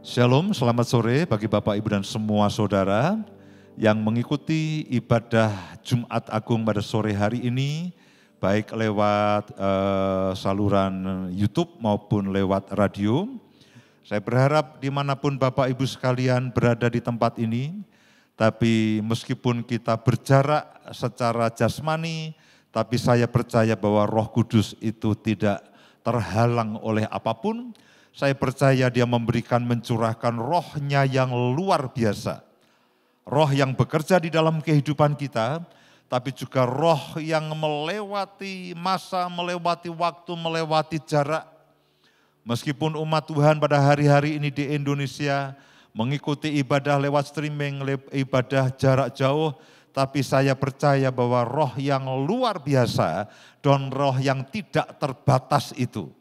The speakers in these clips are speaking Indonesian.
Shalom, selamat sore bagi Bapak, Ibu, dan semua saudara yang mengikuti ibadah Jumat Agung pada sore hari ini, baik lewat saluran YouTube maupun lewat radio. Saya berharap dimanapun Bapak Ibu sekalian berada di tempat ini, tapi meskipun kita berjarak secara jasmani, tapi saya percaya bahwa Roh Kudus itu tidak terhalang oleh apapun. Saya percaya Dia mencurahkan roh-Nya yang luar biasa. Roh yang bekerja di dalam kehidupan kita, tapi juga roh yang melewati masa, melewati waktu, melewati jarak. Meskipun umat Tuhan pada hari-hari ini di Indonesia mengikuti ibadah lewat streaming, ibadah jarak jauh, tapi saya percaya bahwa roh yang luar biasa dan roh yang tidak terbatas itu,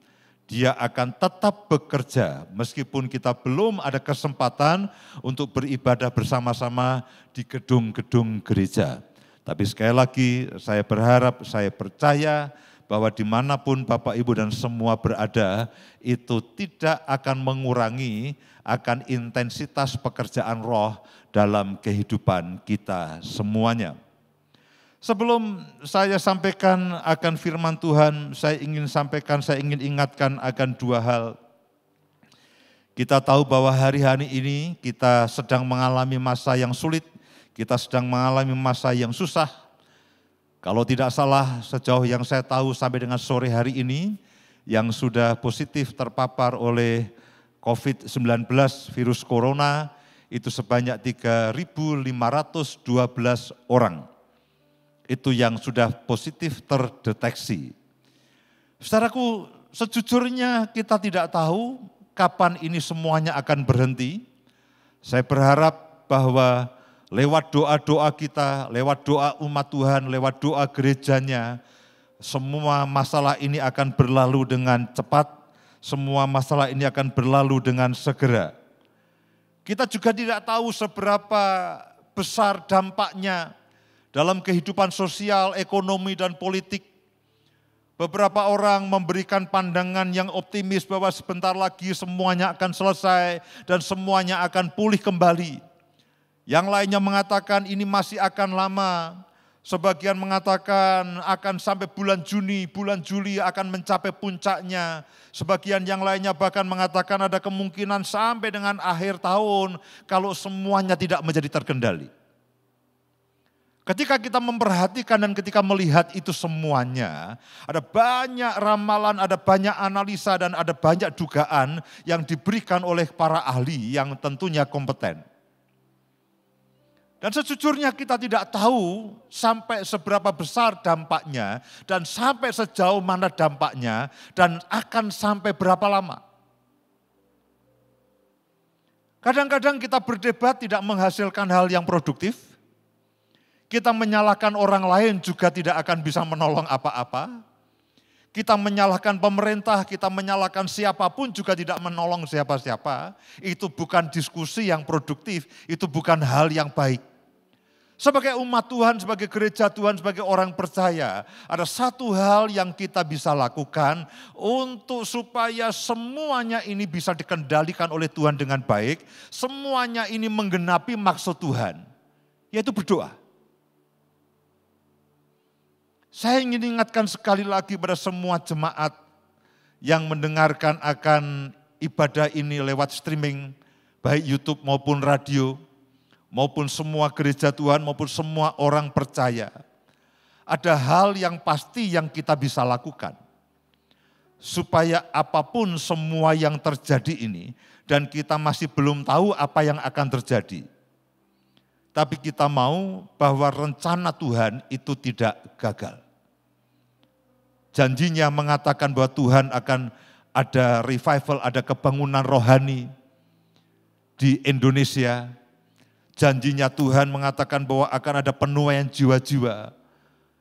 Dia akan tetap bekerja meskipun kita belum ada kesempatan untuk beribadah bersama-sama di gedung-gedung gereja. Tapi sekali lagi saya berharap, saya percaya bahwa dimanapun Bapak Ibu dan semua berada, itu tidak akan mengurangi akan intensitas pekerjaan roh dalam kehidupan kita semuanya. Sebelum saya sampaikan akan firman Tuhan, saya ingin ingatkan akan dua hal. Kita tahu bahwa hari-hari ini kita sedang mengalami masa yang sulit, kita sedang mengalami masa yang susah. Kalau tidak salah, sejauh yang saya tahu sampai dengan sore hari ini, yang sudah positif terpapar oleh COVID-19 virus corona, itu sebanyak 3.512 orang. Itu yang sudah positif terdeteksi. Saudaraku, sejujurnya kita tidak tahu kapan ini semuanya akan berhenti. Saya berharap bahwa lewat doa-doa kita, lewat doa umat Tuhan, lewat doa gerejanya, semua masalah ini akan berlalu dengan cepat, semua masalah ini akan berlalu dengan segera. Kita juga tidak tahu seberapa besar dampaknya dalam kehidupan sosial, ekonomi, dan politik. Beberapa orang memberikan pandangan yang optimis bahwa sebentar lagi semuanya akan selesai dan semuanya akan pulih kembali. Yang lainnya mengatakan ini masih akan lama. Sebagian mengatakan akan sampai bulan Juni, bulan Juli akan mencapai puncaknya. Sebagian yang lainnya bahkan mengatakan ada kemungkinan sampai dengan akhir tahun kalau semuanya tidak menjadi terkendali. Ketika kita memperhatikan dan ketika melihat itu semuanya, ada banyak ramalan, ada banyak analisa, dan ada banyak dugaan yang diberikan oleh para ahli yang tentunya kompeten. Dan sejujurnya kita tidak tahu sampai seberapa besar dampaknya dan sampai sejauh mana dampaknya dan akan sampai berapa lama. Kadang-kadang kita berdebat tidak menghasilkan hal yang produktif. Kita menyalahkan orang lain juga tidak akan bisa menolong apa-apa. Kita menyalahkan pemerintah, kita menyalahkan siapapun juga tidak menolong siapa-siapa. Itu bukan diskusi yang produktif, itu bukan hal yang baik. Sebagai umat Tuhan, sebagai gereja Tuhan, sebagai orang percaya, ada satu hal yang kita bisa lakukan untuk supaya semuanya ini bisa dikendalikan oleh Tuhan dengan baik, semuanya ini menggenapi maksud Tuhan, yaitu berdoa. Saya ingin ingatkan sekali lagi pada semua jemaat yang mendengarkan akan ibadah ini lewat streaming, baik YouTube maupun radio, maupun semua gereja Tuhan, maupun semua orang percaya. Ada hal yang pasti yang kita bisa lakukan. Supaya apapun semua yang terjadi ini, dan kita masih belum tahu apa yang akan terjadi. Tapi kita mau bahwa rencana Tuhan itu tidak gagal. Janjinya mengatakan bahwa Tuhan akan ada revival, ada kebangunan rohani di Indonesia. Janjinya Tuhan mengatakan bahwa akan ada penuaian jiwa-jiwa.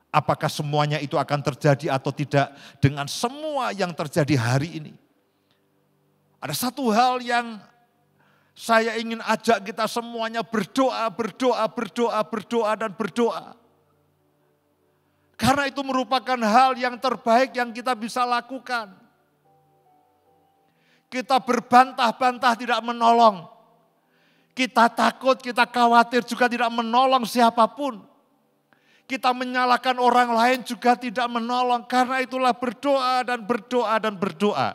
Apakah semuanya itu akan terjadi atau tidak dengan semua yang terjadi hari ini? Ada satu hal yang saya ingin ajak kita semuanya berdoa, dan berdoa. Karena itu merupakan hal yang terbaik yang kita bisa lakukan. Kita berbantah-bantah tidak menolong. Kita takut, kita khawatir juga tidak menolong siapapun. Kita menyalahkan orang lain juga tidak menolong. Karena itulah berdoa dan berdoa dan berdoa.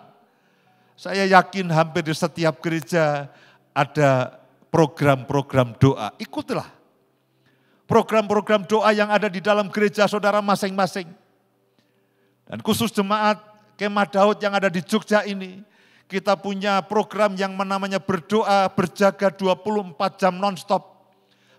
Saya yakin hampir di setiap gereja ada program-program doa. Ikutilah program-program doa yang ada di dalam gereja saudara masing-masing. Dan khusus jemaat Kemah Daud yang ada di Jogja ini, kita punya program yang namanya berdoa, berjaga 24 jam non-stop.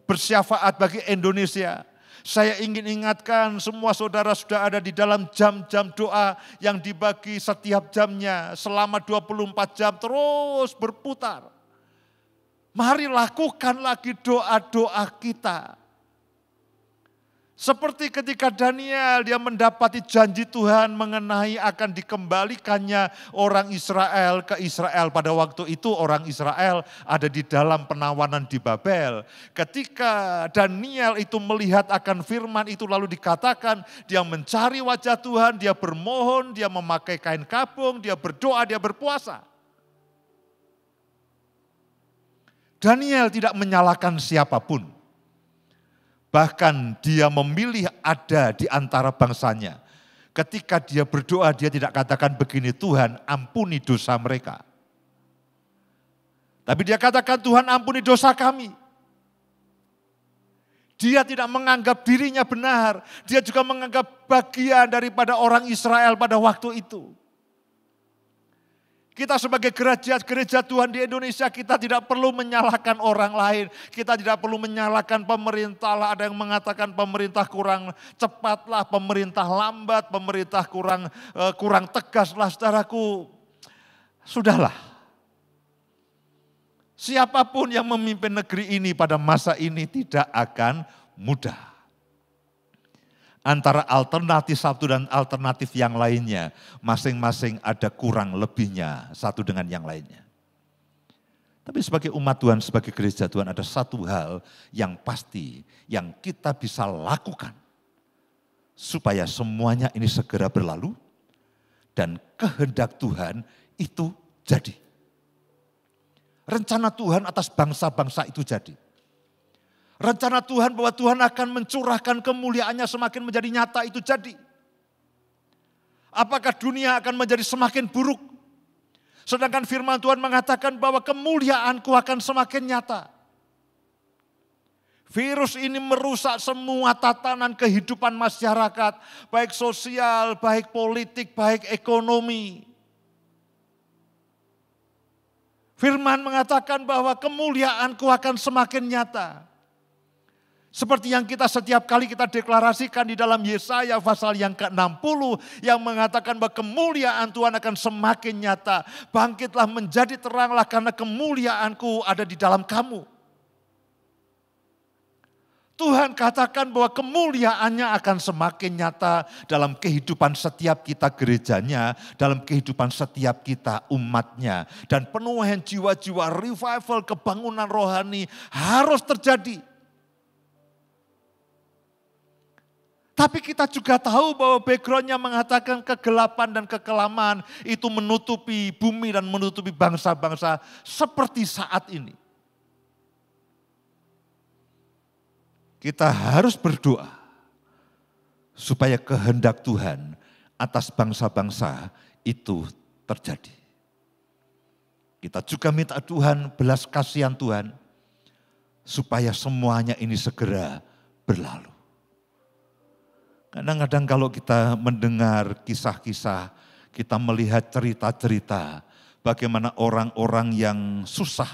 Bersyafaat bagi Indonesia. Saya ingin ingatkan semua saudara sudah ada di dalam jam-jam doa yang dibagi setiap jamnya selama 24 jam terus berputar. Mari lakukan lagi doa-doa kita. Seperti ketika Daniel dia mendapati janji Tuhan mengenai akan dikembalikannya orang Israel ke Israel. Pada waktu itu orang Israel ada di dalam penawanan di Babel. Ketika Daniel itu melihat akan firman itu lalu dikatakan dia mencari wajah Tuhan, dia bermohon, dia memakai kain kapung, dia berdoa, dia berpuasa. Daniel tidak menyalahkan siapapun. Bahkan dia memilih ada di antara bangsanya. Ketika dia berdoa dia tidak katakan begini, Tuhan ampuni dosa mereka. Tapi dia katakan Tuhan ampuni dosa kami. Dia tidak menganggap dirinya benar. Dia juga menganggap bagian daripada orang Israel pada waktu itu. Kita sebagai gereja Tuhan di Indonesia, kita tidak perlu menyalahkan orang lain. Kita tidak perlu menyalahkan pemerintah lah. Ada yang mengatakan pemerintah kurang cepat lah, pemerintah lambat, pemerintah kurang tegas lah. Saudaraku, sudahlah. Siapapun yang memimpin negeri ini pada masa ini tidak akan mudah. Antara alternatif satu dan alternatif yang lainnya, masing-masing ada kurang lebihnya satu dengan yang lainnya. Tapi sebagai umat Tuhan, sebagai gereja Tuhan ada satu hal yang pasti yang kita bisa lakukan supaya semuanya ini segera berlalu dan kehendak Tuhan itu jadi. Rencana Tuhan atas bangsa-bangsa itu jadi. Rencana Tuhan bahwa Tuhan akan mencurahkan kemuliaannya semakin menjadi nyata itu jadi. Apakah dunia akan menjadi semakin buruk? Sedangkan firman Tuhan mengatakan bahwa kemuliaanku akan semakin nyata. Virus ini merusak semua tatanan kehidupan masyarakat. Baik sosial, baik politik, baik ekonomi. Firman mengatakan bahwa kemuliaanku akan semakin nyata. Seperti yang kita setiap kali kita deklarasikan di dalam Yesaya pasal yang ke-60 yang mengatakan bahwa kemuliaan Tuhan akan semakin nyata. Bangkitlah menjadi teranglah karena kemuliaanku ada di dalam kamu. Tuhan katakan bahwa kemuliaannya akan semakin nyata dalam kehidupan setiap kita gerejanya, dalam kehidupan setiap kita umatnya. Dan penuhan jiwa-jiwa revival kebangunan rohani harus terjadi. Tapi kita juga tahu bahwa backgroundnya mengatakan kegelapan dan kekelaman itu menutupi bumi dan menutupi bangsa-bangsa seperti saat ini. Kita harus berdoa supaya kehendak Tuhan atas bangsa-bangsa itu terjadi. Kita juga minta Tuhan belas kasihan Tuhan supaya semuanya ini segera berlalu. Kadang-kadang kalau kita mendengar kisah-kisah, kita melihat cerita-cerita bagaimana orang-orang yang susah,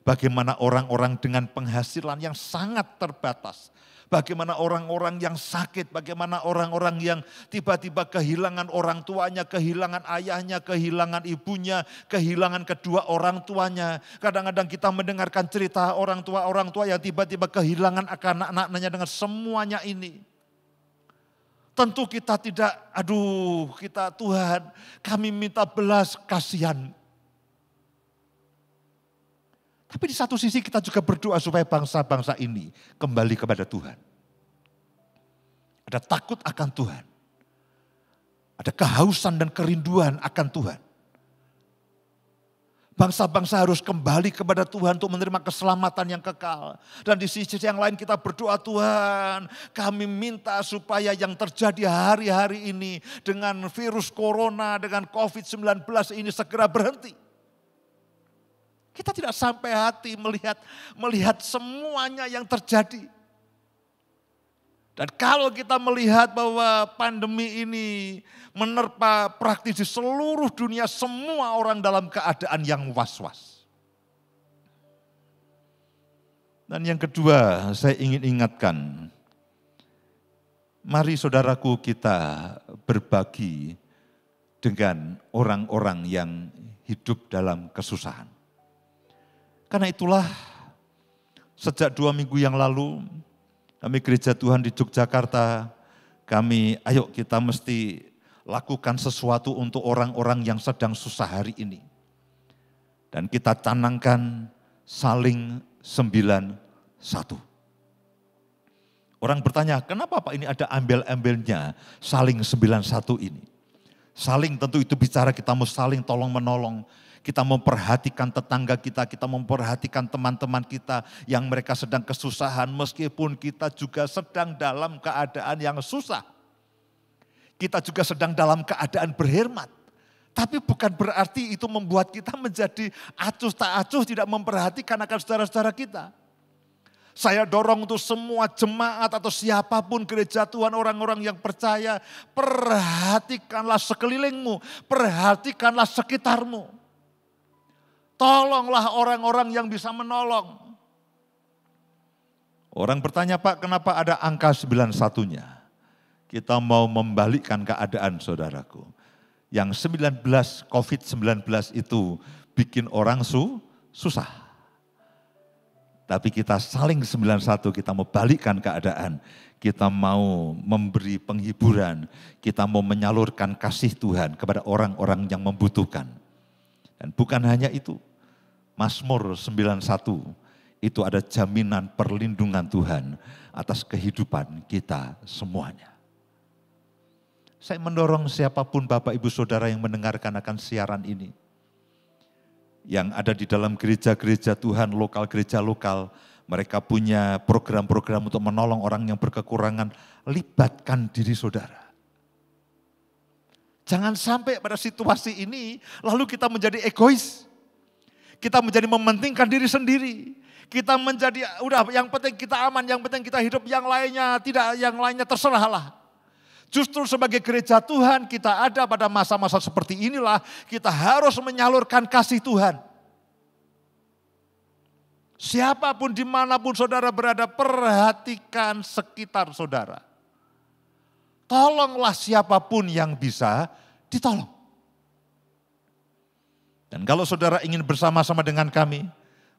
bagaimana orang-orang dengan penghasilan yang sangat terbatas, bagaimana orang-orang yang sakit, bagaimana orang-orang yang tiba-tiba kehilangan orang tuanya, kehilangan ayahnya, kehilangan ibunya, kehilangan kedua orang tuanya. Kadang-kadang kita mendengarkan cerita orang tua yang tiba-tiba kehilangan anak-anaknya dengan semuanya ini. Tentu kita tidak, kita Tuhan, kami minta belas kasihan. Tapi di satu sisi kita juga berdoa supaya bangsa-bangsa ini kembali kepada Tuhan. Ada takut akan Tuhan. Ada kehausan dan kerinduan akan Tuhan. Bangsa-bangsa harus kembali kepada Tuhan untuk menerima keselamatan yang kekal. Dan di sisi yang lain kita berdoa, Tuhan, kami minta supaya yang terjadi hari-hari ini dengan virus corona, dengan COVID-19 ini segera berhenti. Kita tidak sampai hati melihat semuanya yang terjadi. Dan kalau kita melihat bahwa pandemi ini menerpa praktis di seluruh dunia, semua orang dalam keadaan yang was-was. Dan yang kedua, saya ingin ingatkan, mari saudaraku kita berbagi dengan orang-orang yang hidup dalam kesusahan. Karena itulah sejak 2 minggu yang lalu, kami Gereja Tuhan di Yogyakarta, ayo kita mesti lakukan sesuatu untuk orang-orang yang sedang susah hari ini. Dan kita canangkan saling 91. Orang bertanya, kenapa Pak ini ada embel-embelnya saling 91 ini? Saling tentu itu bicara kita mau saling tolong menolong. Kita memperhatikan tetangga kita memperhatikan teman-teman kita yang mereka sedang kesusahan meskipun kita juga sedang dalam keadaan yang susah. Kita juga sedang dalam keadaan berhemat. Tapi bukan berarti itu membuat kita menjadi acuh tak acuh tidak memperhatikan akan saudara-saudara kita. Saya dorong untuk semua jemaat atau siapapun gereja Tuhan, orang-orang yang percaya, perhatikanlah sekelilingmu, perhatikanlah sekitarmu. Tolonglah orang-orang yang bisa menolong. Orang bertanya, Pak, kenapa ada angka 91-nya? Kita mau membalikkan keadaan saudaraku. Yang 19, COVID-19 itu bikin orang susah. Tapi kita saling 91, kita mau balikkan keadaan. Kita mau memberi penghiburan, kita mau menyalurkan kasih Tuhan kepada orang-orang yang membutuhkan. Dan bukan hanya itu. Mazmur 91 itu ada jaminan perlindungan Tuhan atas kehidupan kita semuanya. Saya mendorong siapapun Bapak Ibu Saudara yang mendengarkan akan siaran ini. Yang ada di dalam gereja-gereja Tuhan, gereja lokal. Mereka punya program-program untuk menolong orang yang berkekurangan. Libatkan diri saudara. Jangan sampai pada situasi ini lalu kita menjadi egois. Kita menjadi mementingkan diri sendiri. Kita menjadi, udah yang penting kita aman, yang penting kita hidup, yang lainnya tidak, yang lainnya terserahlah. Justru sebagai gereja Tuhan kita ada pada masa-masa seperti inilah, kita harus menyalurkan kasih Tuhan. Siapapun dimanapun saudara berada, perhatikan sekitar saudara. Tolonglah siapapun yang bisa ditolong. Dan kalau saudara ingin bersama-sama dengan kami,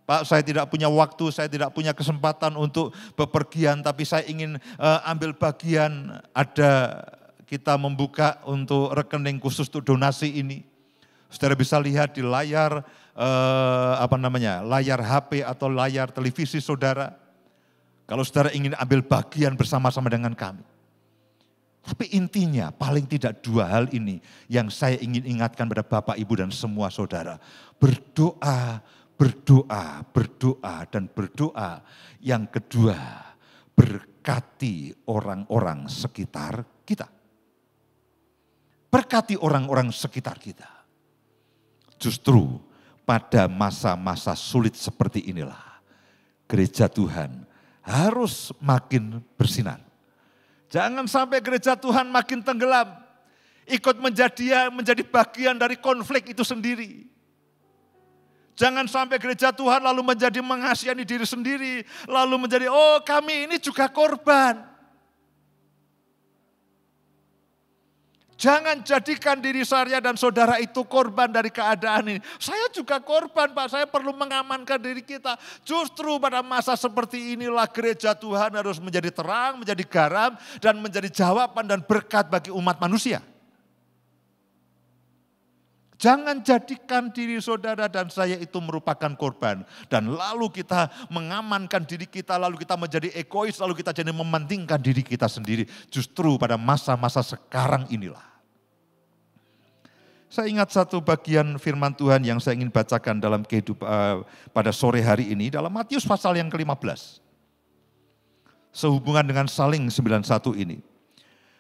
Pak, saya tidak punya waktu, saya tidak punya kesempatan untuk bepergian, tapi saya ingin ambil bagian, ada kita membuka untuk rekening khusus untuk donasi ini. Saudara bisa lihat di layar, layar HP atau layar televisi saudara. Kalau saudara ingin ambil bagian bersama-sama dengan kami. Tapi intinya paling tidak 2 hal ini yang saya ingin ingatkan pada Bapak, Ibu dan semua saudara. Berdoa, berdoa, berdoa dan berdoa. Yang kedua, berkati orang-orang sekitar kita. Berkati orang-orang sekitar kita. Justru pada masa-masa sulit seperti inilah gereja Tuhan harus makin bersinar. Jangan sampai gereja Tuhan makin tenggelam, ikut menjadi bagian dari konflik itu sendiri. Jangan sampai gereja Tuhan lalu menjadi mengasihani diri sendiri, lalu menjadi, oh kami ini juga korban. Jangan jadikan diri saya dan saudara itu korban dari keadaan ini. Saya juga korban Pak, saya perlu mengamankan diri kita. Justru pada masa seperti inilah gereja Tuhan harus menjadi terang, menjadi garam, dan menjadi jawaban dan berkat bagi umat manusia. Jangan jadikan diri saudara dan saya itu merupakan korban. Dan lalu kita mengamankan diri kita, lalu kita menjadi egois, lalu kita jadi mementingkan diri kita sendiri. Justru pada masa-masa sekarang inilah Saya ingat satu bagian firman Tuhan yang saya ingin bacakan dalam kehidupan pada sore hari ini dalam Matius pasal yang ke-15. Sehubungan dengan saling 91 ini.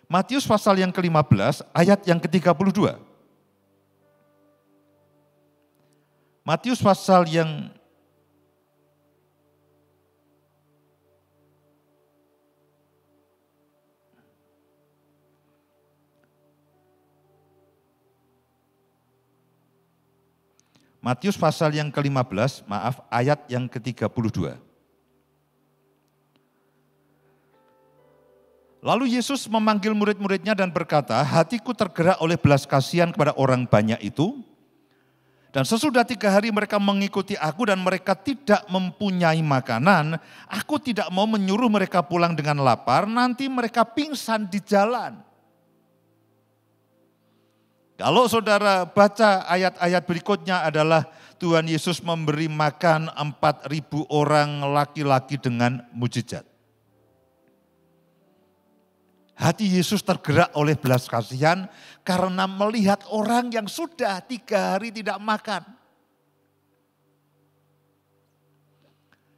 Matius pasal yang ke-15 ayat yang ke-32. Matius pasal yang Matius pasal yang ke-15, ayat yang ke-32. Lalu Yesus memanggil murid-muridnya dan berkata, hatiku tergerak oleh belas kasihan kepada orang banyak itu. Dan sesudah 3 hari mereka mengikuti aku dan mereka tidak mempunyai makanan, aku tidak mau menyuruh mereka pulang dengan lapar, nanti mereka pingsan di jalan. Kalau saudara baca ayat-ayat berikutnya adalah Tuhan Yesus memberi makan 4.000 orang laki-laki dengan mujizat. Hati Yesus tergerak oleh belas kasihan karena melihat orang yang sudah 3 hari tidak makan.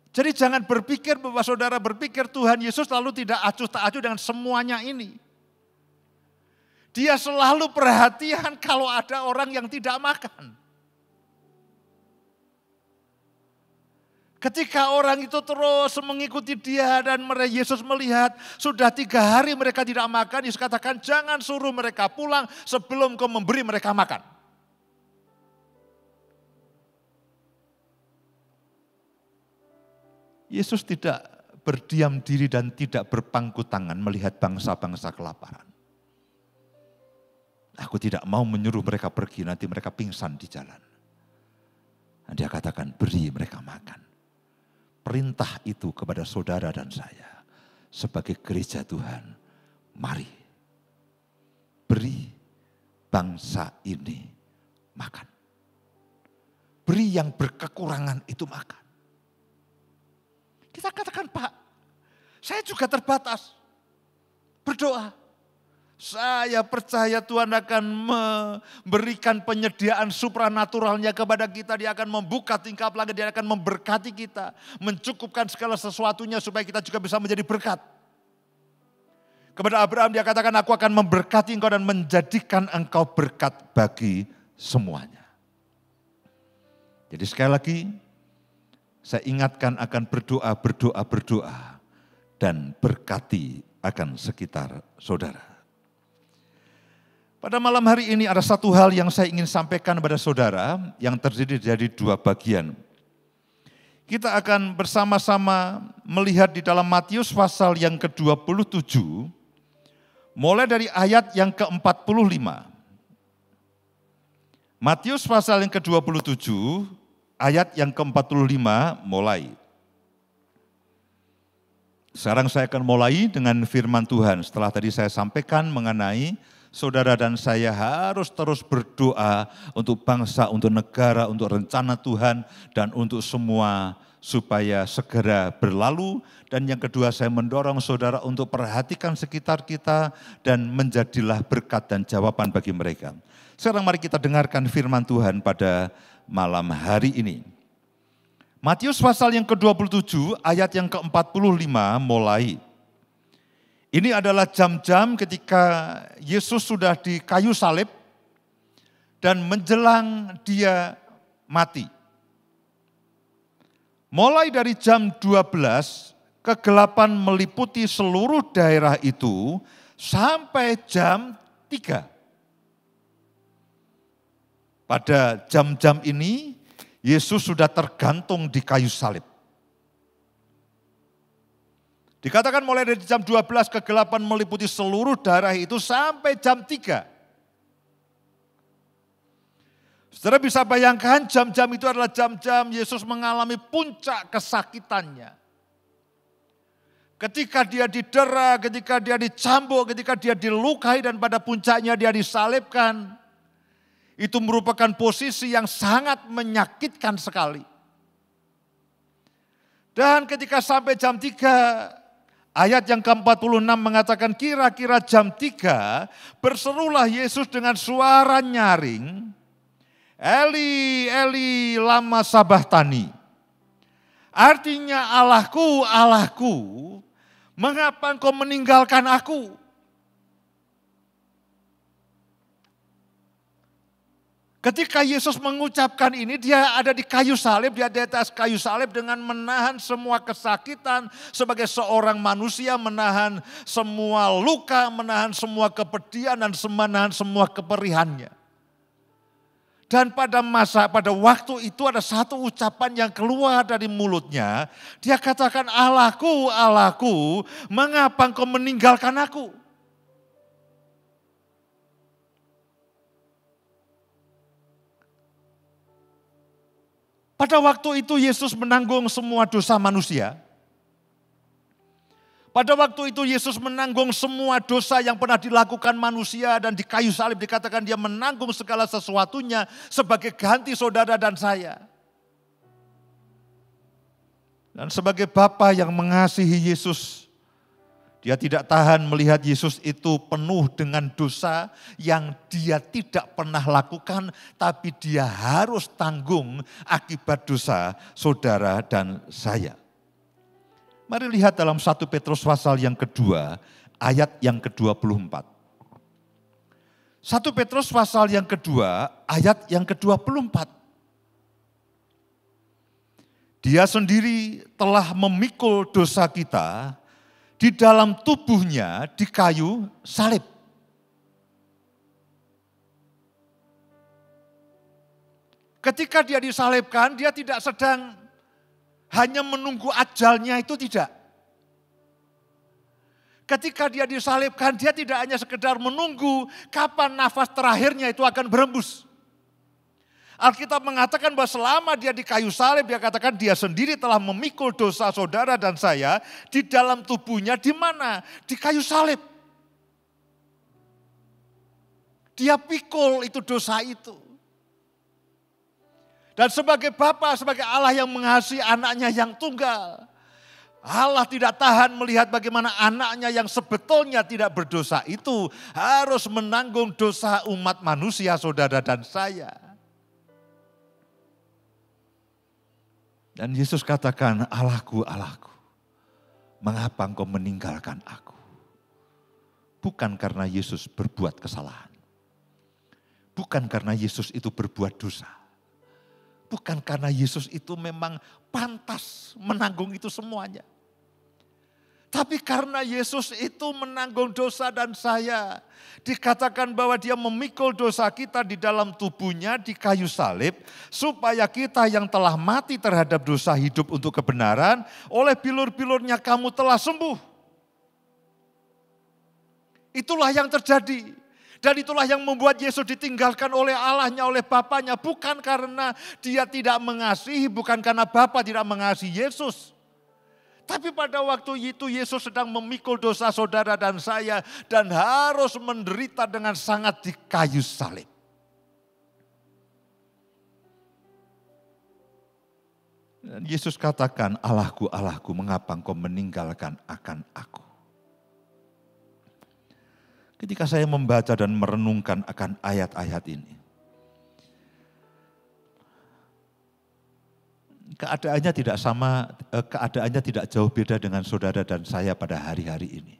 Jadi jangan berpikir bahwa saudara berpikir Tuhan Yesus lalu tidak acuh tak acuh dengan semuanya ini. Dia selalu perhatian kalau ada orang yang tidak makan. Ketika orang itu terus mengikuti dia dan Yesus melihat sudah 3 hari mereka tidak makan, Yesus katakan jangan suruh mereka pulang sebelum kau memberi mereka makan. Yesus tidak berdiam diri dan tidak berpangku tangan melihat bangsa-bangsa kelaparan. Aku tidak mau menyuruh mereka pergi, nanti mereka pingsan di jalan. Dan dia katakan beri mereka makan. Perintah itu kepada saudara dan saya sebagai gereja Tuhan. Mari beri bangsa ini makan. Beri yang berkekurangan itu makan. Kita katakan Pak, saya juga terbatas. Berdoa. Saya percaya Tuhan akan memberikan penyediaan supranaturalnya kepada kita. Dia akan membuka tingkap langit, dia akan memberkati kita. Mencukupkan segala sesuatunya supaya kita juga bisa menjadi berkat. Kepada Abraham dia katakan, aku akan memberkati engkau dan menjadikan engkau berkat bagi semuanya. Jadi sekali lagi, saya ingatkan akan berdoa dan berkati akan sekitar saudara. Pada malam hari ini ada satu hal yang saya ingin sampaikan kepada saudara yang terdiri dari 2 bagian. Kita akan bersama-sama melihat di dalam Matius pasal yang ke-27, mulai dari ayat yang ke-45. Matius pasal yang ke-27, ayat yang ke-45 mulai. Sekarang saya akan mulai dengan firman Tuhan. Setelah tadi saya sampaikan mengenai saudara dan saya harus terus berdoa untuk bangsa, untuk negara, untuk rencana Tuhan, dan untuk semua supaya segera berlalu. Dan yang kedua saya mendorong saudara untuk perhatikan sekitar kita dan menjadilah berkat dan jawaban bagi mereka. Sekarang mari kita dengarkan firman Tuhan pada malam hari ini. Matius pasal yang ke-27 ayat yang ke-45 mulai. Ini adalah jam-jam ketika Yesus sudah di kayu salib dan menjelang dia mati. Mulai dari jam 12, kegelapan meliputi seluruh daerah itu sampai jam 3. Pada jam-jam ini, Yesus sudah tergantung di kayu salib. Dikatakan mulai dari jam 12 kegelapan meliputi seluruh daerah itu sampai jam 3. Saudara bisa bayangkan jam-jam itu adalah jam-jam Yesus mengalami puncak kesakitannya. Ketika dia didera, ketika dia dicambuk, ketika dia dilukai dan pada puncaknya dia disalibkan. Itu merupakan posisi yang sangat menyakitkan sekali. Dan ketika sampai jam 3, Ayat yang ke-46 mengatakan kira-kira jam 3 berserulah Yesus dengan suara nyaring, Eli, Eli, lama sabachthani. Artinya Allahku, Allahku, mengapa engkau meninggalkan aku? Ketika Yesus mengucapkan ini, dia ada di kayu salib, dia di atas kayu salib dengan menahan semua kesakitan sebagai seorang manusia, menahan semua luka, menahan semua kepedihan dan menahan semua keperihannya. Dan pada waktu itu ada satu ucapan yang keluar dari mulutnya, dia katakan, Allahku, Allahku, mengapa engkau meninggalkan aku? Pada waktu itu Yesus menanggung semua dosa manusia. Pada waktu itu Yesus menanggung semua dosa yang pernah dilakukan manusia dan di kayu salib dikatakan dia menanggung segala sesuatunya sebagai ganti saudara dan saya. Dan sebagai Bapa yang mengasihi Yesus, dia tidak tahan melihat Yesus itu penuh dengan dosa yang dia tidak pernah lakukan, tapi dia harus tanggung akibat dosa saudara dan saya. Mari lihat dalam 1 Petrus pasal yang kedua, ayat yang ke-24. 1 Petrus pasal yang kedua, ayat yang ke-24. Dia sendiri telah memikul dosa kita di dalam tubuhnya di kayu salib. Ketika dia disalibkan, dia tidak sedang hanya menunggu ajalnya, itu tidak. Ketika dia disalibkan, dia tidak hanya sekedar menunggu kapan nafas terakhirnya itu akan berhembus. Alkitab mengatakan bahwa selama dia di kayu salib, dia katakan dia sendiri telah memikul dosa saudara dan saya di dalam tubuhnya, di mana? Di kayu salib. Dia pikul itu dosa itu. Dan sebagai Bapa, sebagai Allah yang mengasihi anaknya yang tunggal, Allah tidak tahan melihat bagaimana anaknya yang sebetulnya tidak berdosa itu harus menanggung dosa umat manusia, saudara dan saya. Dan Yesus katakan, Allahku, Allahku, mengapa engkau meninggalkan aku? Bukan karena Yesus berbuat kesalahan. Bukan karena Yesus itu berbuat dosa. Bukan karena Yesus itu memang pantas menanggung itu semuanya. Tapi karena Yesus itu menanggung dosa dan saya. Dikatakan bahwa dia memikul dosa kita di dalam tubuhnya di kayu salib. Supaya kita yang telah mati terhadap dosa hidup untuk kebenaran. Oleh bilur-bilurnya kamu telah sembuh. Itulah yang terjadi. Dan itulah yang membuat Yesus ditinggalkan oleh Allahnya, oleh Bapaknya. Bukan karena dia tidak mengasihi, bukan karena Bapa tidak mengasihi Yesus. Tapi pada waktu itu Yesus sedang memikul dosa saudara dan saya dan harus menderita dengan sangat di kayu salib. Dan Yesus katakan, Allahku, Allahku, mengapa engkau meninggalkan akan aku? Ketika saya membaca dan merenungkan akan ayat-ayat ini, keadaannya tidak sama, keadaannya tidak jauh beda dengan saudara dan saya pada hari-hari ini.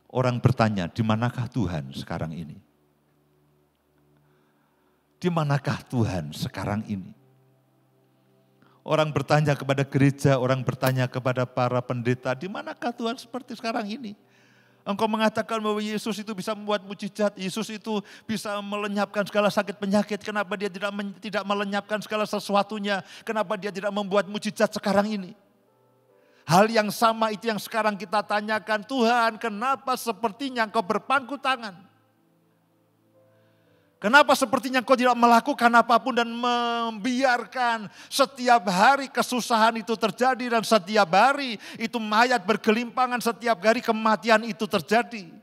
Orang bertanya, di manakah Tuhan sekarang ini? Di manakah Tuhan sekarang ini? Orang bertanya kepada gereja, orang bertanya kepada para pendeta, di manakah Tuhan seperti sekarang ini? Engkau mengatakan bahwa Yesus itu bisa membuat mujizat, Yesus itu bisa melenyapkan segala sakit penyakit. Kenapa dia tidak melenyapkan segala sesuatunya? Kenapa dia tidak membuat mujizat sekarang ini? Hal yang sama itu yang sekarang kita tanyakan, Tuhan kenapa sepertinya Engkau berpangku tangan? Kenapa sepertinya Engkau tidak melakukan apapun dan membiarkan setiap hari kesusahan itu terjadi dan setiap hari itu mayat bergelimpangan, setiap hari kematian itu terjadi.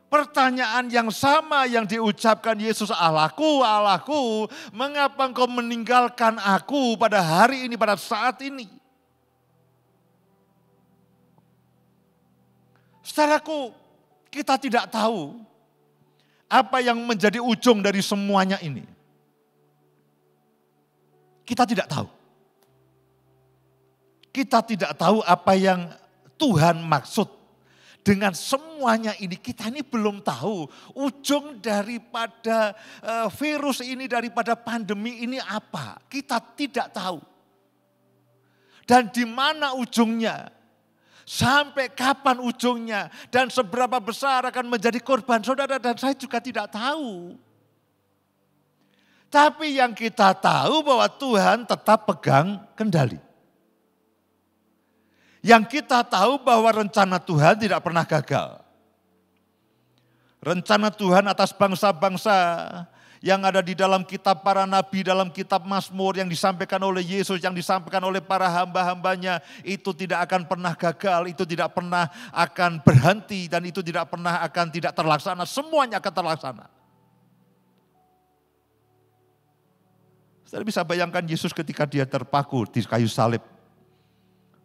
Pertanyaan yang sama yang diucapkan Yesus, Allahku, Allahku, mengapa Engkau meninggalkan aku pada hari ini, pada saat ini? Saudaraku, kita tidak tahu apa yang menjadi ujung dari semuanya ini. Kita tidak tahu. Kita tidak tahu apa yang Tuhan maksud dengan semuanya ini. Kita ini belum tahu ujung daripada virus ini, daripada pandemi ini apa. Kita tidak tahu. Dan di mana ujungnya? Sampai kapan ujungnya? Dan seberapa besar akan menjadi korban? Saudara dan saya juga tidak tahu. Tapi yang kita tahu bahwa Tuhan tetap pegang kendali. Yang kita tahu bahwa rencana Tuhan tidak pernah gagal. Rencana Tuhan atas bangsa-bangsa yang ada di dalam kitab para nabi, dalam kitab Mazmur yang disampaikan oleh Yesus, yang disampaikan oleh para hamba-hambanya, itu tidak akan pernah gagal, itu tidak pernah akan berhenti, dan itu tidak pernah akan tidak terlaksana, semuanya akan terlaksana. Saudara bisa bayangkan Yesus ketika dia terpaku di kayu salib.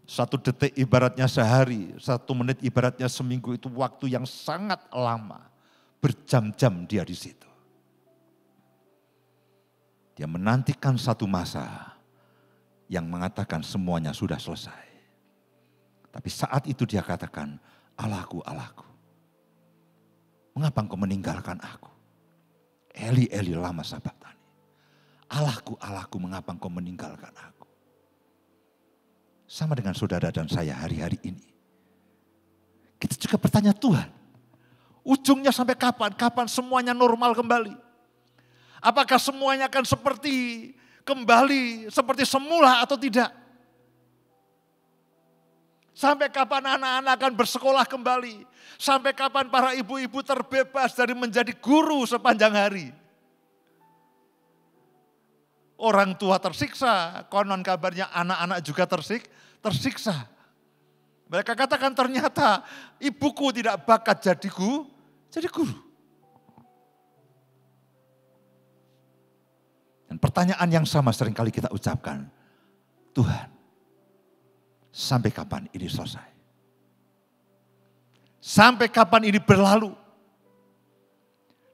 1 detik ibaratnya sehari, 1 menit ibaratnya seminggu, itu waktu yang sangat lama. Berjam-jam dia di situ. Dia menantikan satu masa yang mengatakan semuanya sudah selesai. Tapi saat itu dia katakan, Allahku, Allahku, mengapa engkau meninggalkan aku? Eli, Eli, lama sabachthani. Allahku, Allahku, mengapa engkau meninggalkan aku? Sama dengan saudara dan saya hari-hari ini. Kita juga bertanya Tuhan, ujungnya sampai kapan? Kapan semuanya normal kembali? Apakah semuanya akan kembali seperti semula atau tidak? Sampai kapan anak-anak akan bersekolah kembali? Sampai kapan para ibu-ibu terbebas dari menjadi guru sepanjang hari? Orang tua tersiksa, konon kabarnya anak-anak juga tersiksa. Mereka katakan ternyata ibuku tidak bakat jadi guru. Dan pertanyaan yang sama seringkali kita ucapkan, Tuhan, sampai kapan ini selesai? Sampai kapan ini berlalu?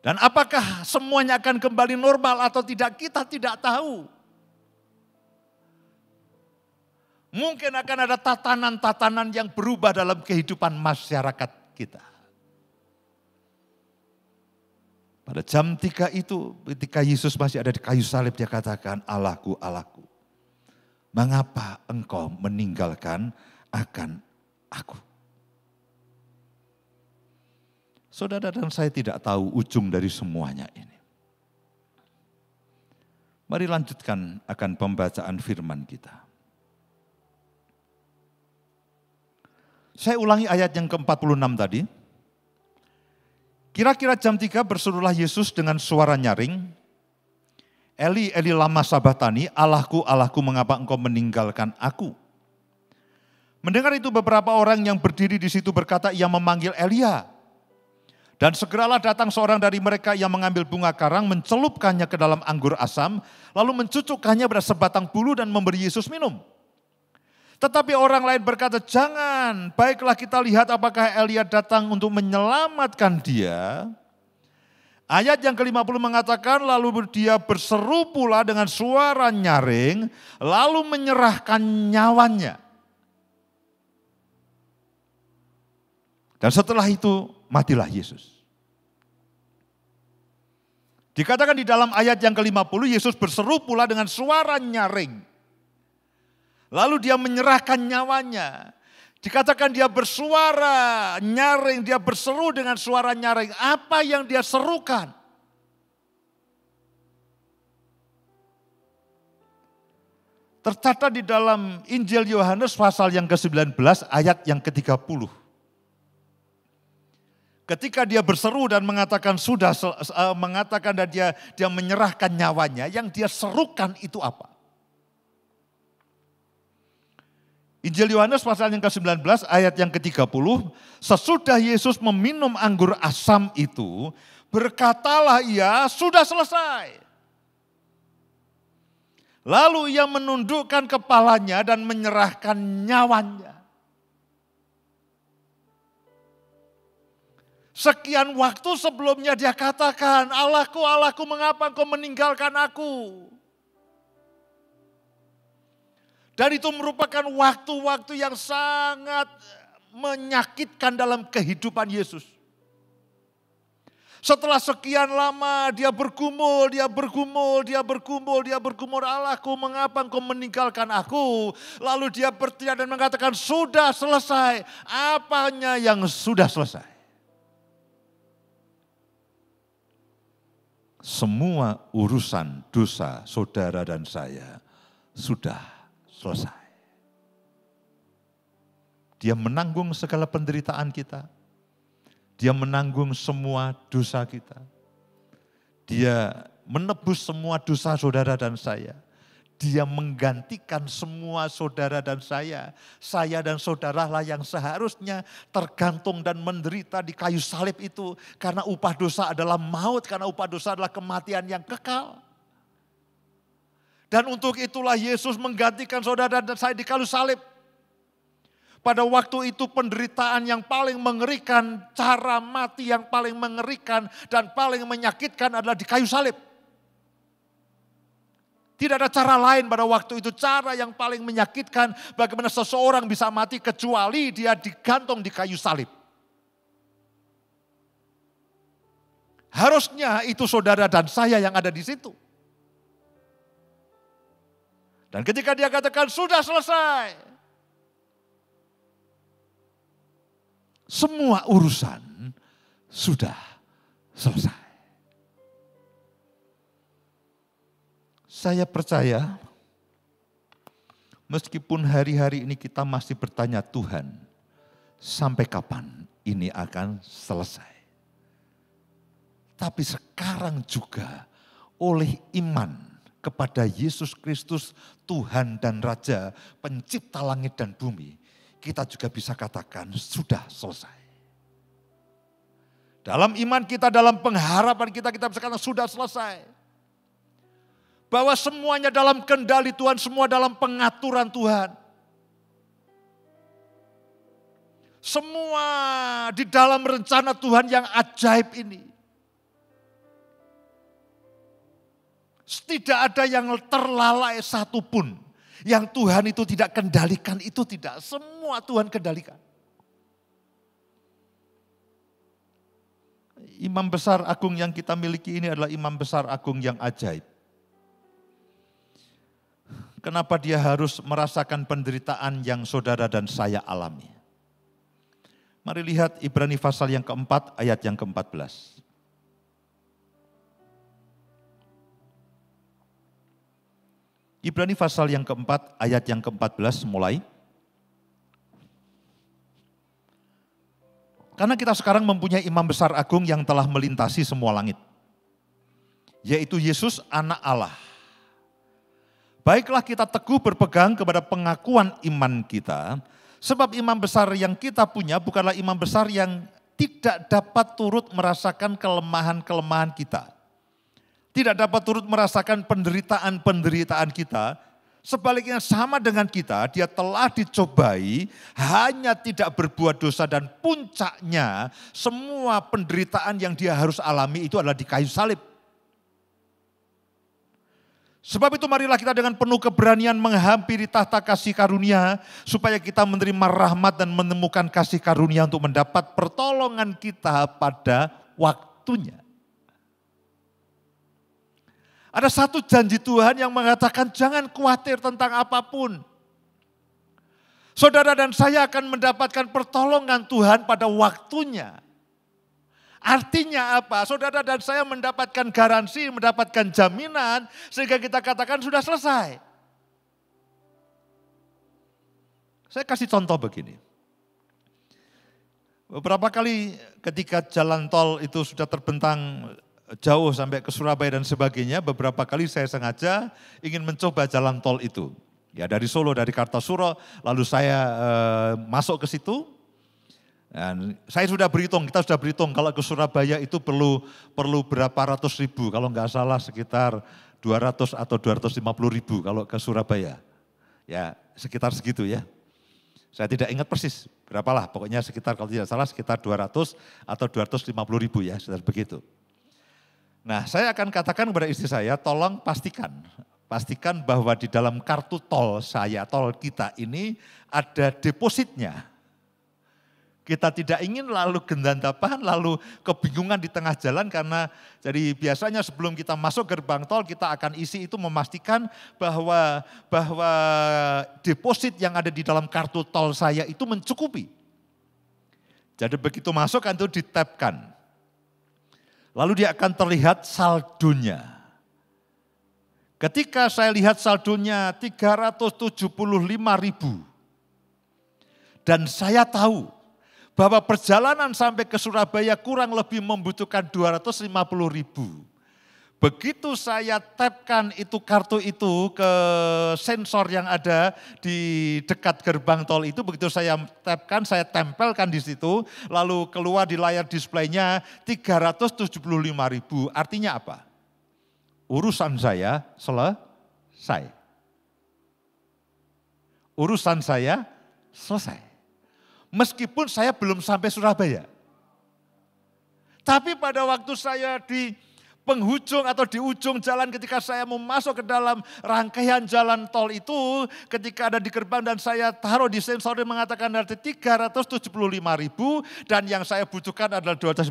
Dan apakah semuanya akan kembali normal atau tidak, kita tidak tahu. Mungkin akan ada tatanan-tatanan yang berubah dalam kehidupan masyarakat kita. Pada jam 3 itu, ketika Yesus masih ada di kayu salib, dia katakan, Allahku, Allahku, mengapa engkau meninggalkan akan aku? Saudara dan saya tidak tahu ujung dari semuanya ini. Mari lanjutkan akan pembacaan firman kita. Saya ulangi ayat yang ke-46 tadi. Kira-kira jam 3 berserulah Yesus dengan suara nyaring, Eli, Eli lama sabachthani, Allahku, Allahku, mengapa engkau meninggalkan aku? Mendengar itu beberapa orang yang berdiri di situ berkata, ia memanggil Elia. Dan segeralah datang seorang dari mereka yang mengambil bunga karang, mencelupkannya ke dalam anggur asam, lalu mencucukkannya pada sebatang bulu dan memberi Yesus minum. Tetapi orang lain berkata, jangan, baiklah kita lihat apakah Elia datang untuk menyelamatkan dia. Ayat yang ke-50 mengatakan, lalu dia berseru pula dengan suara nyaring, lalu menyerahkan nyawanya. Dan setelah itu matilah Yesus. Dikatakan di dalam ayat yang ke-50, Yesus berseru pula dengan suara nyaring. Lalu dia menyerahkan nyawanya. Dikatakan dia bersuara nyaring, dia berseru dengan suara nyaring. Apa yang dia serukan? Tercatat di dalam Injil Yohanes pasal yang ke-19 ayat yang ke-30. Ketika dia berseru dan mengatakan dan dia menyerahkan nyawanya, yang dia serukan itu apa? Injil Yohanes pasal yang ke-19 ayat yang ke-30, sesudah Yesus meminum anggur asam itu, berkatalah ia, sudah selesai. Lalu ia menundukkan kepalanya dan menyerahkan nyawanya. Sekian waktu sebelumnya dia katakan, Allahku, Allahku, mengapa engkau meninggalkan aku? Dan itu merupakan waktu-waktu yang sangat menyakitkan dalam kehidupan Yesus. Setelah sekian lama dia bergumul, Allahku, mengapa engkau meninggalkan aku? Lalu dia berteriak dan mengatakan, sudah selesai. Apanya yang sudah selesai? Semua urusan dosa saudara dan saya sudah selesai. Dia menanggung segala penderitaan kita. Dia menanggung semua dosa kita. Dia menebus semua dosa saudara dan saya. Dia menggantikan semua saudara dan saya. Saya dan saudaralah yang seharusnya tergantung dan menderita di kayu salib itu. Karena upah dosa adalah maut, karena upah dosa adalah kematian yang kekal. Dan untuk itulah Yesus menggantikan saudara dan saya di kayu salib. Pada waktu itu penderitaan yang paling mengerikan, cara mati yang paling mengerikan dan paling menyakitkan adalah di kayu salib. Tidak ada cara lain pada waktu itu, cara yang paling menyakitkan bagaimana seseorang bisa mati kecuali dia digantung di kayu salib. Harusnya itu saudara dan saya yang ada di situ. Dan ketika dia katakan sudah selesai, semua urusan sudah selesai. Saya percaya meskipun hari-hari ini kita masih bertanya Tuhan, sampai kapan ini akan selesai? Tapi sekarang juga oleh iman kepada Yesus Kristus Tuhan dan Raja, pencipta langit dan bumi, kita juga bisa katakan sudah selesai. Dalam iman kita, dalam pengharapan kita, kita bisa katakan sudah selesai. Bahwa semuanya dalam kendali Tuhan, semua dalam pengaturan Tuhan. Semua di dalam rencana Tuhan yang ajaib ini. Tidak ada yang terlalai satupun. Yang Tuhan itu tidak kendalikan, itu tidak. Semua Tuhan kendalikan. Imam besar agung yang kita miliki ini adalah imam besar agung yang ajaib. Kenapa dia harus merasakan penderitaan yang saudara dan saya alami? Mari lihat Ibrani pasal yang keempat ayat yang ke-14. Ibrani pasal yang keempat ayat yang ke-14 mulai. Karena kita sekarang mempunyai imam besar agung yang telah melintasi semua langit. Yaitu Yesus anak Allah. Baiklah kita teguh berpegang kepada pengakuan iman kita, sebab imam besar yang kita punya bukanlah imam besar yang tidak dapat turut merasakan kelemahan-kelemahan kita. Tidak dapat turut merasakan penderitaan-penderitaan kita. Sebaliknya sama dengan kita, dia telah dicobai, hanya tidak berbuat dosa dan puncaknya semua penderitaan yang dia harus alami itu adalah di kayu salib. Sebab itu marilah kita dengan penuh keberanian menghampiri tahta kasih karunia supaya kita menerima rahmat dan menemukan kasih karunia untuk mendapat pertolongan kita pada waktunya. Ada satu janji Tuhan yang mengatakan jangan khawatir tentang apapun. Saudara dan saya akan mendapatkan pertolongan Tuhan pada waktunya. Artinya apa? Saudara dan saya mendapatkan garansi, mendapatkan jaminan sehingga kita katakan sudah selesai. Saya kasih contoh begini. Beberapa kali ketika jalan tol itu sudah terbentang jauh sampai ke Surabaya dan sebagainya, beberapa kali saya sengaja ingin mencoba jalan tol itu. Ya dari Solo, dari Kartasura, lalu saya masuk ke situ. Dan saya sudah berhitung, kita sudah berhitung kalau ke Surabaya itu perlu berapa ratus ribu, kalau nggak salah sekitar 200 atau 250 ribu kalau ke Surabaya. Ya sekitar segitu ya. Saya tidak ingat persis berapalah, pokoknya sekitar kalau tidak salah sekitar 200 atau 250 ribu ya, sekitar begitu. Nah, saya akan katakan kepada istri saya, tolong pastikan bahwa di dalam kartu tol saya, tol kita ini ada depositnya. Kita tidak ingin lalu gendandapan, lalu kebingungan di tengah jalan karena jadi biasanya sebelum kita masuk gerbang tol kita akan isi itu memastikan bahwa deposit yang ada di dalam kartu tol saya itu mencukupi. Jadi begitu masuk kan itu ditapkan. Lalu dia akan terlihat saldonya. Ketika saya lihat saldonya 375 ribu. Dan saya tahu bahwa perjalanan sampai ke Surabaya kurang lebih membutuhkan 250 ribu. Begitu saya tapkan itu kartu itu ke sensor yang ada di dekat gerbang tol itu, begitu saya tapkan, saya tempelkan di situ, lalu keluar di layar displaynya 375 ribu. Artinya apa? Urusan saya selesai. Urusan saya selesai. Meskipun saya belum sampai Surabaya. Tapi pada waktu saya di penghujung atau di ujung jalan ketika saya mau masuk ke dalam rangkaian jalan tol itu, ketika ada di gerbang dan saya taruh di sensor yang mengatakan ada 375 ribu dan yang saya butuhkan adalah 250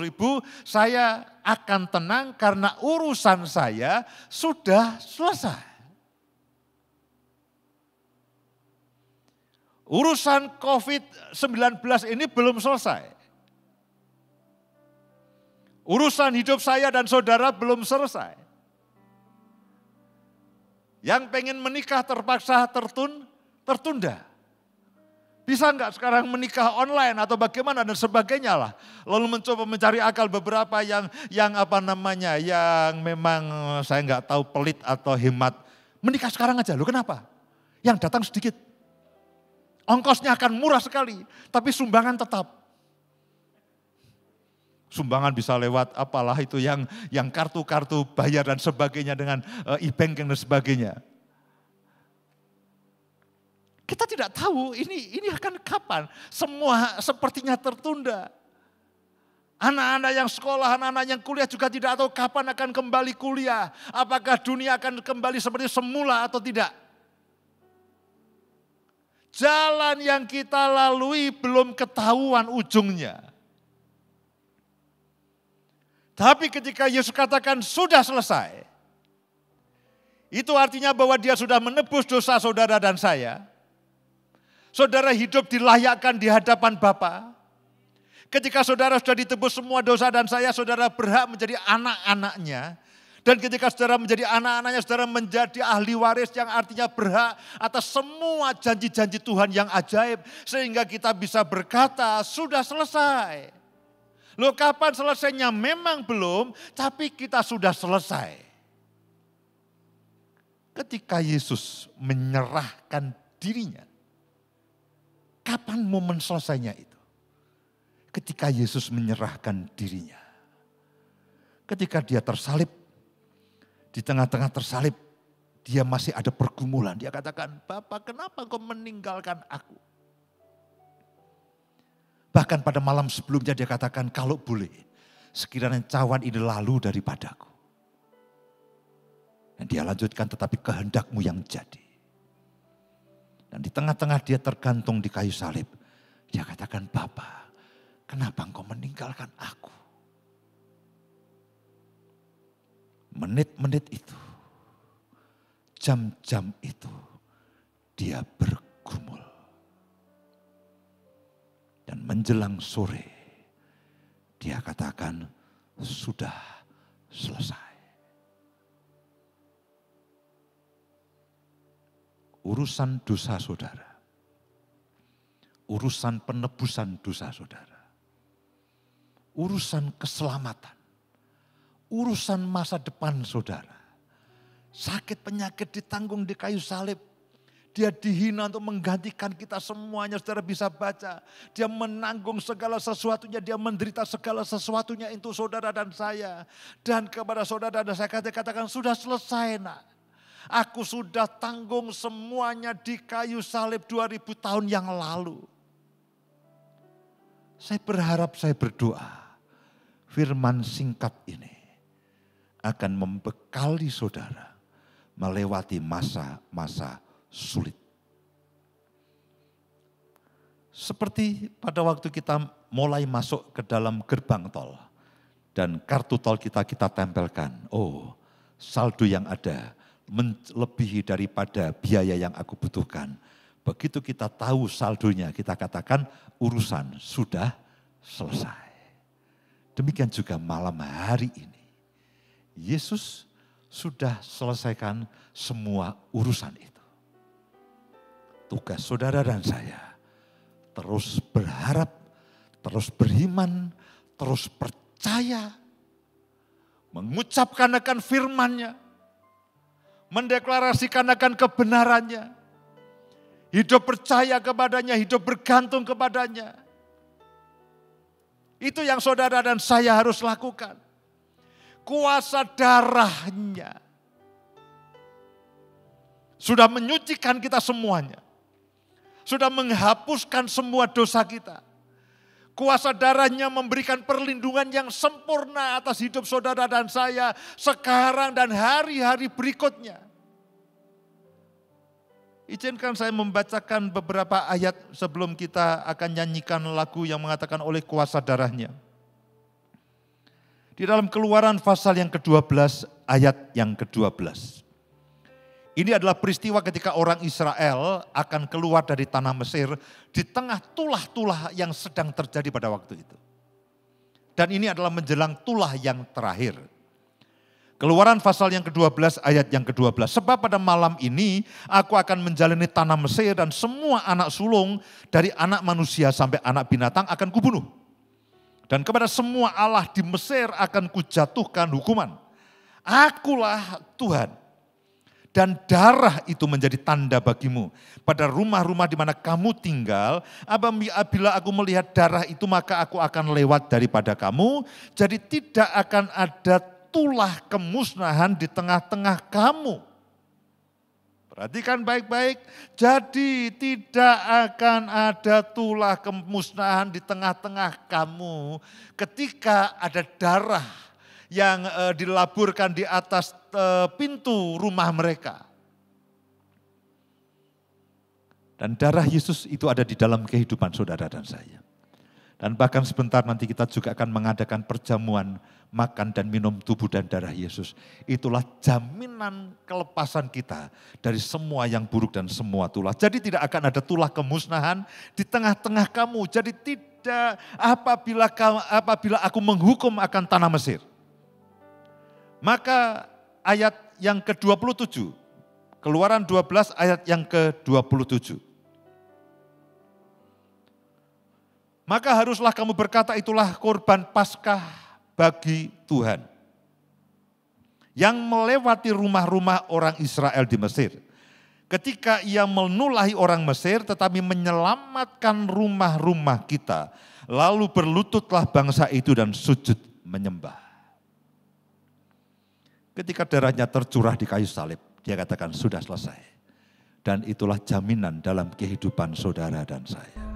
ribu, saya akan tenang karena urusan saya sudah selesai. Urusan COVID-19 ini belum selesai. Urusan hidup saya dan saudara belum selesai. Yang pengen menikah terpaksa tertunda. Bisa enggak sekarang menikah online atau bagaimana dan sebagainya lah. Lalu mencoba mencari akal beberapa yang memang saya enggak tahu pelit atau hemat. Menikah sekarang aja, loh kenapa? Yang datang sedikit. Ongkosnya akan murah sekali, tapi sumbangan tetap. Sumbangan bisa lewat apalah itu yang kartu-kartu bayar dan sebagainya dengan e-banking dan sebagainya. Kita tidak tahu ini akan kapan. Semua sepertinya tertunda. Anak-anak yang sekolah, anak-anak yang kuliah juga tidak tahu kapan akan kembali kuliah. Apakah dunia akan kembali seperti semula atau tidak. Jalan yang kita lalui belum ketahuan ujungnya. Tapi ketika Yesus katakan sudah selesai, itu artinya bahwa dia sudah menebus dosa saudara dan saya. Saudara hidup dilayakkan di hadapan Bapa. Ketika saudara sudah ditebus semua dosa dan saya, saudara berhak menjadi anak-anaknya. Dan ketika saudara menjadi anak-anaknya, saudara menjadi ahli waris yang artinya berhak atas semua janji-janji Tuhan yang ajaib. Sehingga kita bisa berkata sudah selesai. Loh kapan selesainya? Memang belum, tapi kita sudah selesai. Ketika Yesus menyerahkan dirinya, kapan momen selesainya itu? Ketika Yesus menyerahkan dirinya. Ketika dia tersalib, di tengah-tengah tersalib, dia masih ada pergumulan. Dia katakan, Bapa kenapa kau meninggalkan aku? Bahkan pada malam sebelumnya dia katakan, kalau boleh, sekiranya cawan ini lalu daripadaku. Dan dia lanjutkan, tetapi kehendakmu yang jadi. Dan di tengah-tengah dia tergantung di kayu salib. Dia katakan, Bapa, kenapa engkau meninggalkan aku? Menit-menit itu, jam-jam itu, dia bergumul. Dan menjelang sore, dia katakan sudah selesai. Urusan dosa saudara, urusan penebusan dosa saudara, urusan keselamatan, urusan masa depan saudara. Sakit penyakit ditanggung di kayu salib. Dia dihina untuk menggantikan kita semuanya, saudara bisa baca. Dia menanggung segala sesuatunya, dia menderita segala sesuatunya untuk saudara dan saya. Dan kepada saudara dan saya katakan sudah selesai nak. Aku sudah tanggung semuanya di kayu salib 2000 tahun yang lalu. Saya berharap, saya berdoa, firman singkat ini akan membekali saudara melewati masa-masa sulit. Seperti pada waktu kita mulai masuk ke dalam gerbang tol dan kartu tol kita tempelkan. Oh, saldo yang ada melebihi daripada biaya yang aku butuhkan. Begitu kita tahu saldonya, kita katakan urusan sudah selesai. Demikian juga malam hari ini. Yesus sudah selesaikan semua urusan itu. Tugas saudara dan saya terus berharap, terus beriman, terus percaya, mengucapkan akan firman-Nya, mendeklarasikan akan kebenarannya, hidup percaya kepadanya, hidup bergantung kepadanya. Itu yang saudara dan saya harus lakukan. Kuasa darah-Nya sudah menyucikan kita semuanya. Sudah menghapuskan semua dosa kita. Kuasa darah-Nya memberikan perlindungan yang sempurna atas hidup saudara dan saya sekarang dan hari-hari berikutnya. Izinkan saya membacakan beberapa ayat sebelum kita akan nyanyikan lagu yang mengatakan oleh kuasa darah-Nya. Di dalam Keluaran pasal yang ke-12 ayat yang ke-12. Ini adalah peristiwa ketika orang Israel akan keluar dari tanah Mesir di tengah tulah-tulah yang sedang terjadi pada waktu itu. Dan ini adalah menjelang tulah yang terakhir. Keluaran pasal yang ke-12 ayat yang ke-12. Sebab pada malam ini aku akan menjalani tanah Mesir dan semua anak sulung dari anak manusia sampai anak binatang akan kubunuh. Dan kepada semua Allah di Mesir akan kujatuhkan hukuman. Akulah Tuhan. Dan darah itu menjadi tanda bagimu pada rumah-rumah di mana kamu tinggal. Apabila aku melihat darah itu maka aku akan lewat daripada kamu. Jadi tidak akan ada tulah kemusnahan di tengah-tengah kamu. Perhatikan baik-baik. Jadi tidak akan ada tulah kemusnahan di tengah-tengah kamu ketika ada darah yang dilaburkan di atas pintu rumah mereka. Dan darah Yesus itu ada di dalam kehidupan saudara dan saya. Dan bahkan sebentar nanti kita juga akan mengadakan perjamuan makan dan minum tubuh dan darah Yesus. Itulah jaminan kelepasan kita dari semua yang buruk dan semua tulah. Jadi tidak akan ada tulah kemusnahan di tengah-tengah kamu. Jadi tidak apabila aku menghukum akan tanah Mesir. Maka ayat yang ke-27, Keluaran 12 ayat yang ke-27. Maka haruslah kamu berkata itulah korban Paskah bagi Tuhan. Yang melewati rumah-rumah orang Israel di Mesir. Ketika ia menulahi orang Mesir tetapi menyelamatkan rumah-rumah kita. Lalu berlututlah bangsa itu dan sujud menyembah. Ketika darahnya tercurah di kayu salib, dia katakan sudah selesai. Dan itulah jaminan dalam kehidupan saudara dan saya.